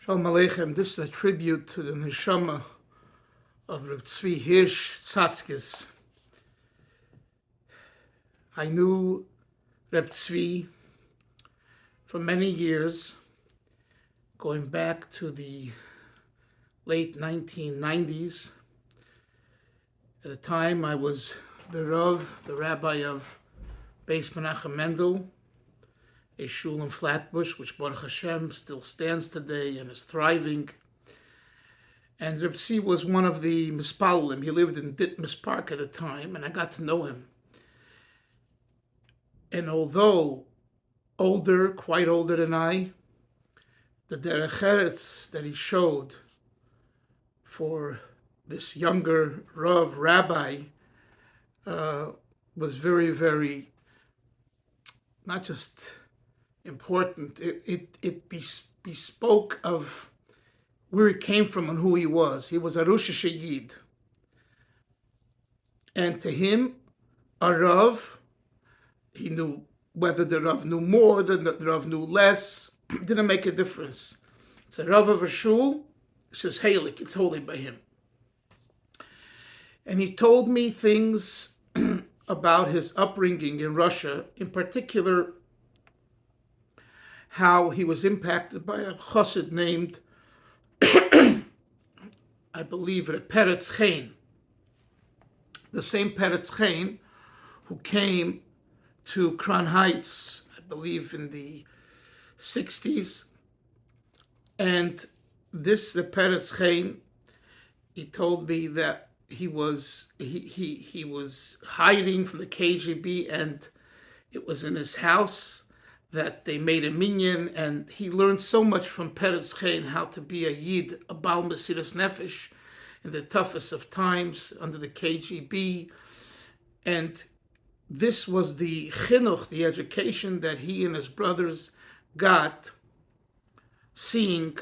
Shalom Aleichem. This is a tribute to the neshama of Rabbi Tzvi Tsatskis. I knew Rabbi Tzvi for many years, going back to the late 1990s. At the time, I was the rabbi of Beis Menachem Mendel, a shul in Flatbush, which Baruch Hashem still stands today and is thriving. And Reb Tzvi was one of the mispalim. He lived in Ditmas Park at the time, and I got to know him. And although older, quite older than I, the derech eretz that he showed for this younger rabbi was very, very, not just important. It bespoke of where he came from and who he was. He was a Rosh Yid. And to him, a Rav, he knew whether the Rav knew more than the Rav knew less, didn't make a difference. It's a Rav of a shul, it's just Halik, it's holy by him. And he told me things about his upbringing in Russia, in particular, how he was impacted by a Chasid named, I believe, Rabbi Chaim. The same Peretz Chaim who came to Crown Heights, I believe, in the 60s. And this Rabbi Chaim, he told me that he was hiding from the KGB, and it was in his house that they made a minyan, and he learned so much from Peretz Chaim how to be a Yid, a Baal Mesiras Nefesh, in the toughest of times under the KGB. And this was the chinuch, the education that he and his brothers got, seeing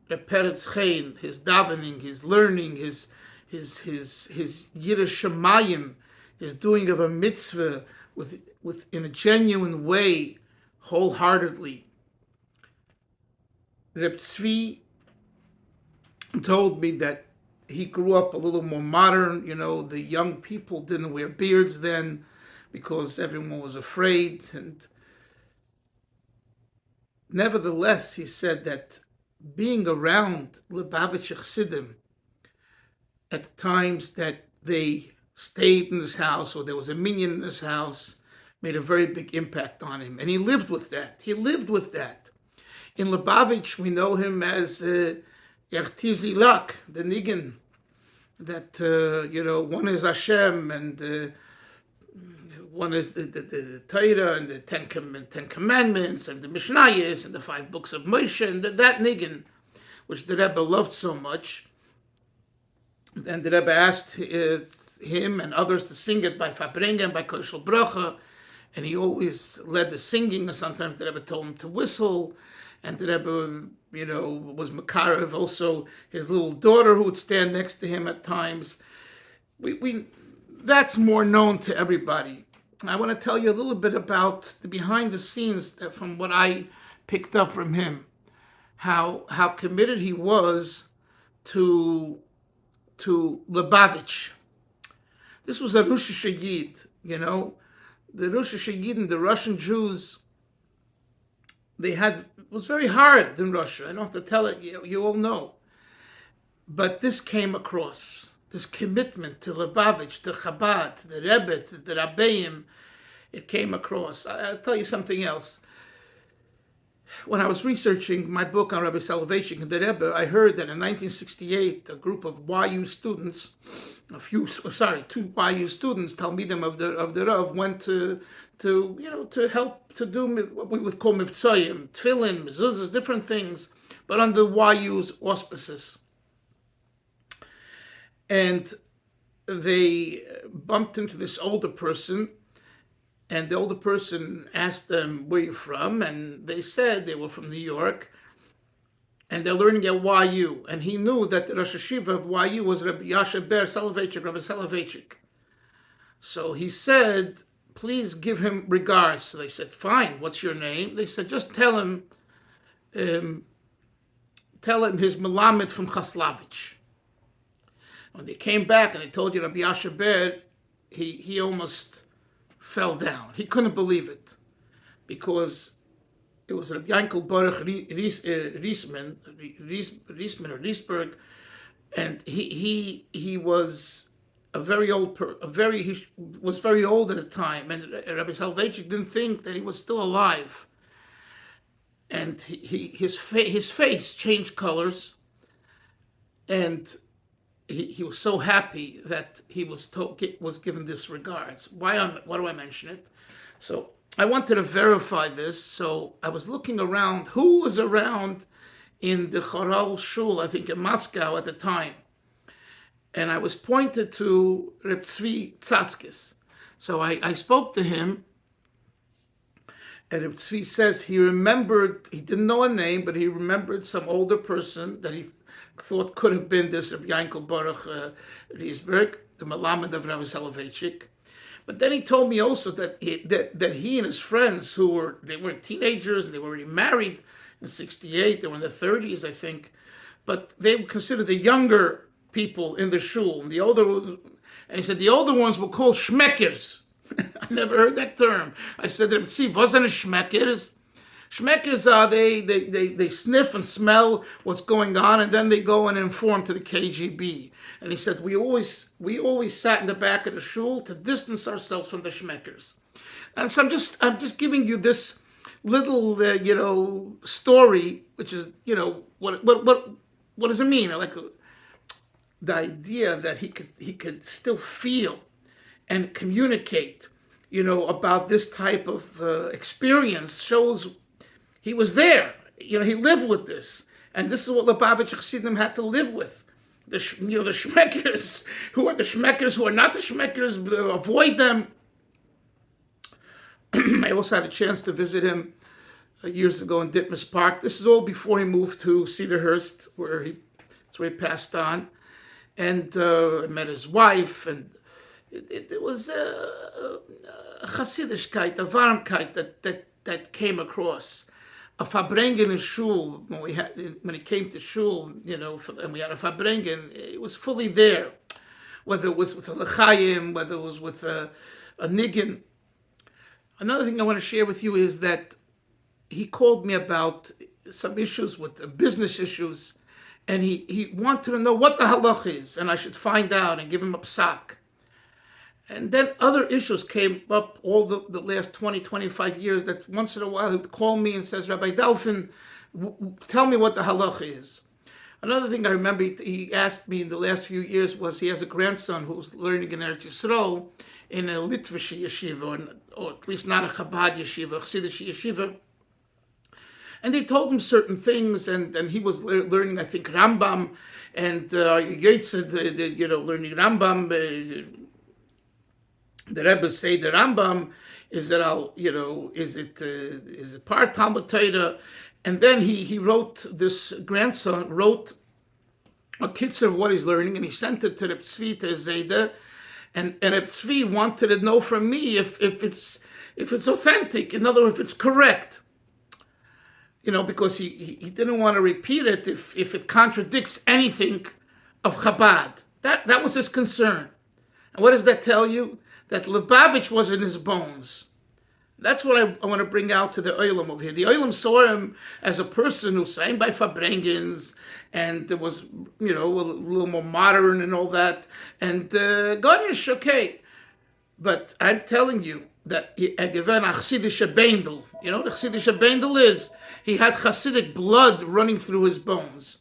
Peretz Chaim, his davening, his learning, his Yiras Shamayim, his doing of a mitzvah with in a genuine way, wholeheartedly. Reb Tzvi told me that he grew up a little more modern. You know, the young people didn't wear beards then because everyone was afraid. And nevertheless, he said that being around Lubavitch Chassidim at the times that they stayed in his house or there was a minyan in his house made a very big impact on him. And he lived with that. In Lubavitch, we know him as Yertizi Lak, the Nigan, that, one is Hashem and one is the Torah and the Ten Commandments and the Mishnayos and the 5 books of Moshe, and that Nigan, which the Rebbe loved so much. And the Rebbe asked him and others to sing it by Fabrenga and by Koshel Bracha, and he always led the singing, and sometimes the Rebbe told him to whistle, and the Rebbe, was Makarev, also his little daughter who would stand next to him at times. That's more known to everybody. I want to tell you a little bit about the behind the scenes from what I picked up from him, how committed he was to Lubavitch. This was a Rosh Yid, The Rosh Yid and the Russian Jews, it was very hard in Russia. I don't have to tell it, you all know. But this came across, this commitment to Lubavitch, to Chabad, to the Rebbe, to the Rabbeim, it came across. I'll tell you something else. When I was researching my book on Rabbi Soloveitchik and the Rebbe, I heard that in 1968, a group of YU students, two YU students, Talmidim of the Rav, went to help to do what we would call mivtzoyim, tefillin, mezuzahs, different things, but under YU's auspices. And they bumped into this older person, and the older person asked them, where are you from? And they said they were from New York, and they're learning at YU. And he knew that the Rosh Hashiva of YU was Rabbi Yasha Ber Soloveitchik, Rabbi Soloveitchik. So he said, please give him regards. So they said, fine, what's your name? They said, just tell him tell him his melamed from Chaslavich. When they came back and they told you Rabbi Yasher Ber, he almost fell down. He couldn't believe it, because it was Rabbi Yankel Baruch Riesman or Riesberg, and he was he was very old at the time, and Rabbi Soloveitchik didn't think that he was still alive, and his face changed colors, and he was so happy that he was given this regards. Why do I mention it? So I wanted to verify this, so I was looking around who was around in the Choral Shul, I think in Moscow at the time. And I was pointed to Reb Tzvi Tsatskis. So I spoke to him, and Reb Tzvi says he didn't know a name, but he remembered some older person that he thought could have been this Reb Yankel Baruch Riesberg, the Melamed of Rabbi Soloveitchik. But then he told me also that he and his friends, they were teenagers and they were already married in '68, they were in their 30s, I think, but they were considered the younger people in the shul, and he said the older ones were called shmeckers. I never heard that term. I said, see, wasn't it shmeckers? Shmeckers are they sniff and smell what's going on, and then they go and inform to the KGB. And he said we always sat in the back of the shul to distance ourselves from the shmeckers. And so I'm just giving you this little story, which is what does it mean? Like the idea that he could still feel and communicate, about this type of experience shows he was there. He lived with this, and this is what Lubavitch Chassidim had to live with. The shmeckers, who are the shmeckers, who are not the shmeckers, avoid them. I also had a chance to visit him years ago in Ditmas Park. This is all before he moved to Cedarhurst, that's where he passed on. And I met his wife, and it was a Chasidishkeit, a Warmkeit that came across. A Farbrengen in Shul, when he came to Shul, and we had a Farbrengen, it was fully there. Whether it was with a L'chaim, whether it was with a Niggin. Another thing I want to share with you is that he called me about some issues with business issues, and he wanted to know what the halach is, and I should find out and give him a psak. And then other issues came up all the last 20, 25 years, that once in a while he'd call me and says, Rabbi Dalfin, tell me what the halach is. Another thing I remember he asked me in the last few years was he has a grandson who's learning in Eretz Yisrael in a Litvish yeshiva, or at least not a Chabad yeshiva, a Chassidish yeshiva. And they told him certain things, and he was learning, I think, Rambam, and Yitzhak, learning Rambam. The Rebbe say the Rambam is it part Talmud Torah, and then he wrote, this grandson wrote a kitzur of what he's learning, and he sent it to Reb Tzvi to his Zayda, and Reb Tzvi wanted to know from me if it's authentic, in other words, if it's correct. Because he didn't want to repeat it if it contradicts anything of Chabad. That was his concern. And what does that tell you? That Lubavitch was in his bones. That's what I want to bring out to the Olam over here. The Olam saw him as a person who sang by Farbrengens, and it was, a little more modern and all that. And Garnish, okay. But I'm telling you that a Chassidische Beindel. You know what a Chassidische Beindel is? He had Hasidic blood running through his bones.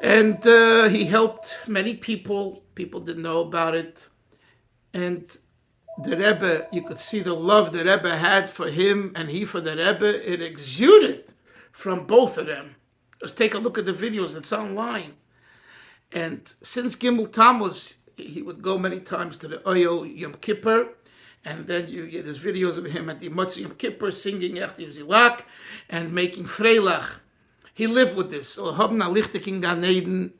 And he helped many people. People didn't know about it. And the Rebbe, you could see the love the Rebbe had for him and he for the Rebbe. It exuded from both of them. Just take a look at the videos. It's online. And since Gimel Tammuz, he would go many times to the Oyel Yom Kippur. And then there's videos of him at the Motzei Yom Kippur singing Echtiv Zilak and making Freilach. He lived with this. So Habna Lichtek in Gan Eden.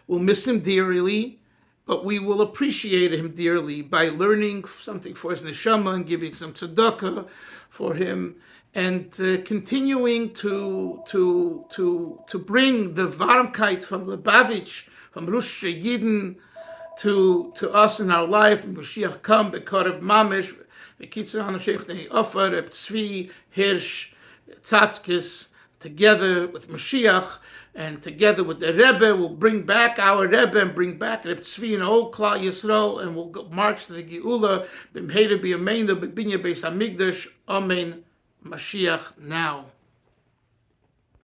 We'll miss him dearly, but we will appreciate him dearly by learning something for his neshama and giving some tzedakah for him. and continuing to bring the Warmkeit from Lubavitch, from Rosh Yidden to us in our life. Mashiach come, Bekorev Mamish, Bekitzer Hanashech Nei Ofer, Tzvi, Hirsch, Tsatskis, together with Mashiach and together with the Rebbe, we'll bring back our Rebbe and bring back Reb Tzvi and all Klal Yisrael, and we'll go march to the Geula, B'mheira B'yameinu, B'binya Beis HaMikdash, Amen, Mashiach now.